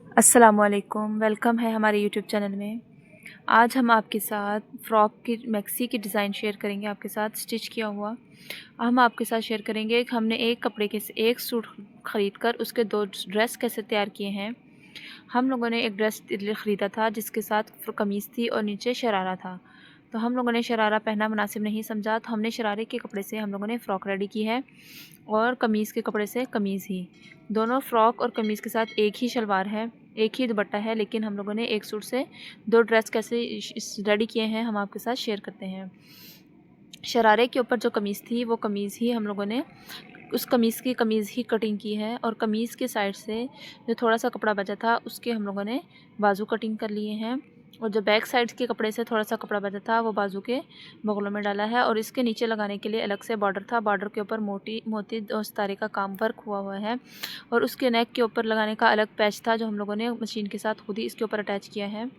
अस्सलाम वालेकुम, वेलकम है हमारे यूट्यूब चैनल में। आज हम आपके साथ फ़्रॉक की मैक्सी की डिज़ाइन शेयर करेंगे, आपके साथ स्टिच किया हुआ। हम आपके साथ शेयर करेंगे कि हमने एक कपड़े के एक सूट ख़रीद कर उसके 2 ड्रेस कैसे तैयार किए हैं। हम लोगों ने एक ड्रेस ख़रीदा था जिसके साथ कमीज़ थी और नीचे शरारा था। तो हम लोगों ने शरारा पहनना मुनासिब नहीं समझा, तो हमने शरारे के कपड़े से हम लोगों ने फ़्रॉक रेडी की है और कमीज़ के कपड़े से कमीज़ ही। दोनों फ़्रॉक और कमीज़ के साथ एक ही शलवार है, एक ही दुपट्टा है, लेकिन हम लोगों ने एक सूट से 2 ड्रेस कैसे रेडी किए हैं हम आपके साथ शेयर करते हैं। शरारे के ऊपर जो कमीज़ थी वो कमीज़ ही हम लोगों ने उस कमीज़ ही कटिंग की है, और कमीज़ के साइड से जो थोड़ा सा कपड़ा बचा था उसके हम लोगों ने बाजू कटिंग कर लिए हैं, और जो बैक साइड के कपड़े से थोड़ा सा कपड़ा बचा था वो बाजू के बगलों में डाला है। और इसके नीचे लगाने के लिए अलग से बॉर्डर था, बॉर्डर के ऊपर मोती और सितारे का काम वर्क हुआ है, और उसके नेक के ऊपर लगाने का अलग पैच था जो हम लोगों ने मशीन के साथ खुद ही इसके ऊपर अटैच किया है।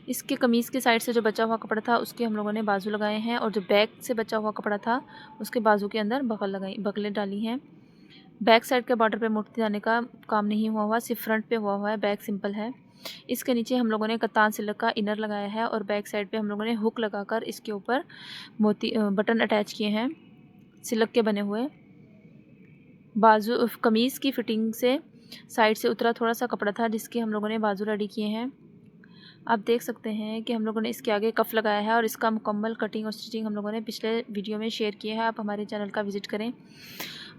इसके कमीज़ के साइड से जो बचा हुआ कपड़ा था उसके हम लोगों ने बाजू लगाए हैं, और जो बैक से बचा हुआ कपड़ा था उसके बाजू के अंदर बगलें डाली हैं। बैक साइड के बॉर्डर पे मोती जाने का काम नहीं हुआ, सिर्फ फ्रंट पे हुआ है, बैक सिंपल है। इसके नीचे हम लोगों ने कतान सिल्क का इनर लगाया है, और बैक साइड पे हम लोगों ने हुक लगाकर इसके ऊपर बटन अटैच किए हैं सिल्क के बने हुए। बाजू कमीज़ की फिटिंग से साइड से उतरा थोड़ा सा कपड़ा था जिसके हम लोगों ने बाजू रेडी किए हैं। आप देख सकते हैं कि हम लोगों ने इसके आगे कफ लगाया है, और इसका मुकम्मल कटिंग और स्टिचिंग हम लोगों ने पिछले वीडियो में शेयर किया है, आप हमारे चैनल का विज़िट करें।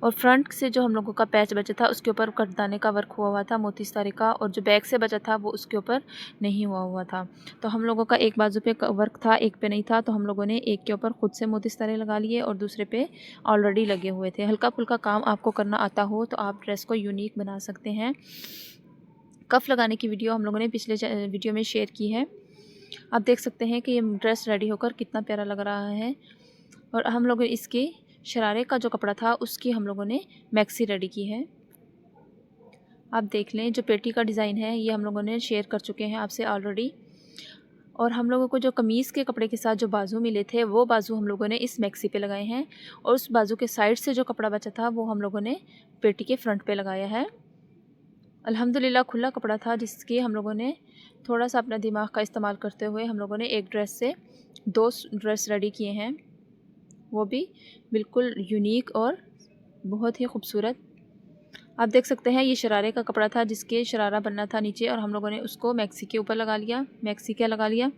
और फ्रंट से जो हम लोगों का पैच बचा था उसके ऊपर कटदाने का वर्क हुआ था मोती सितारे का, और जो बैक से बचा था वो उसके ऊपर नहीं हुआ था। तो हम लोगों का एक बाजू पे वर्क था, एक पे नहीं था, तो हम लोगों ने एक के ऊपर खुद से मोती सितारे लगा लिए और दूसरे पे ऑलरेडी लगे हुए थे। हल्का फुल्का काम आपको करना आता हो तो आप ड्रेस को यूनिक बना सकते हैं। कफ लगाने की वीडियो हम लोगों ने पिछले वीडियो में शेयर की है। आप देख सकते हैं कि ये ड्रेस रेडी होकर कितना प्यारा लग रहा है। और हम लोग इसके शरारे का जो कपड़ा था उसकी हम लोगों ने मैक्सी रेडी की है। आप देख लें, जो पेटी का डिज़ाइन है ये हम लोगों ने शेयर कर चुके हैं आपसे ऑलरेडी। और हम लोगों को जो कमीज़ के कपड़े के साथ जो बाजू मिले थे वो बाजू हम लोगों ने इस मैक्सी पे लगाए हैं, और उस बाजू के साइड से जो कपड़ा बचा था वो हम लोगों ने पेटी के फ्रंट पे लगाया है। अल्हम्दुलिल्लाह खुला कपड़ा था जिसकी हम लोगों ने थोड़ा सा अपना दिमाग का इस्तेमाल करते हुए हम लोगों ने एक ड्रेस से 2 ड्रेस रेडी किए हैं, वो भी बिल्कुल यूनिक और बहुत ही खूबसूरत। आप देख सकते हैं ये शरारे का कपड़ा था जिसके शरारा बनना था नीचे, और हम लोगों ने उसको मैक्सी के ऊपर लगा लिया, मैक्सी क्या लगा लिया।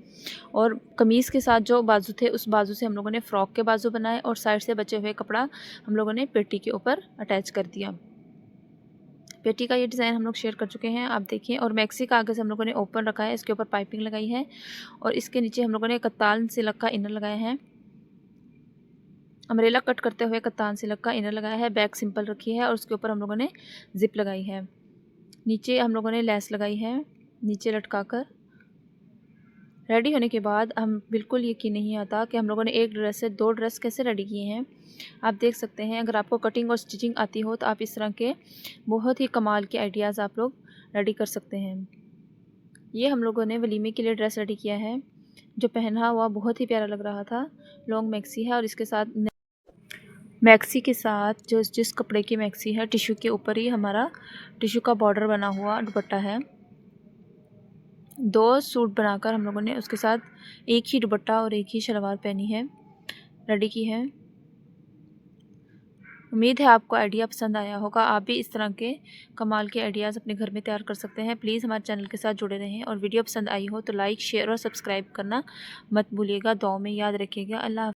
और कमीज़ के साथ जो बाजू थे उस बाजू से हम लोगों ने फ़्रॉक के बाजू बनाए, और साइड से बचे हुए कपड़ा हम लोगों ने पेटी के ऊपर अटैच कर दिया। पेटी का ये डिज़ाइन हम लोग शेयर कर चुके हैं, आप देखिए। और मैक्सी का आगे से हम लोगों ने ओपन रखा है, इसके ऊपर पाइपिंग लगाई है, और इसके नीचे हम लोगों ने कत्तान सिल्क का इनर लगाया है। अम्ब्रेला कट करते हुए कत्तान सिल्क का इनर लगाया है, बैक सिंपल रखी है, और उसके ऊपर हम लोगों ने ज़िप लगाई है। नीचे हम लोगों ने लेस लगाई है नीचे लटकाकर। रेडी होने के बाद हम बिल्कुल यकीन नहीं आता कि हम लोगों ने एक ड्रेस से 2 ड्रेस कैसे रेडी किए हैं। आप देख सकते हैं, अगर आपको कटिंग और स्टिचिंग आती हो तो आप इस तरह के बहुत ही कमाल के आइडियाज़ आप लोग रेडी कर सकते हैं। ये हम लोगों ने वलीमे के लिए ड्रेस रेडी किया है, जो पहना हुआ बहुत ही प्यारा लग रहा था। लॉन्ग मैक्सी है, और इसके साथ मैक्सी के साथ जिस कपड़े की मैक्सी है टिश्यू के ऊपर ही हमारा टिश्यू का बॉर्डर बना हुआ दुपट्टा है। 2 सूट बनाकर हम लोगों ने उसके साथ एक ही दुपट्टा और एक ही शलवार पहनी है, रेडी की है। उम्मीद है आपको आइडिया पसंद आया होगा, आप भी इस तरह के कमाल के आइडियाज़ अपने घर में तैयार कर सकते हैं। प्लीज़ हमारे चैनल के साथ जुड़े रहें, और वीडियो पसंद आई हो तो लाइक, शेयर और सब्सक्राइब करना मत भूलिएगा। दुआओं में याद रखिएगा। अल्लाह।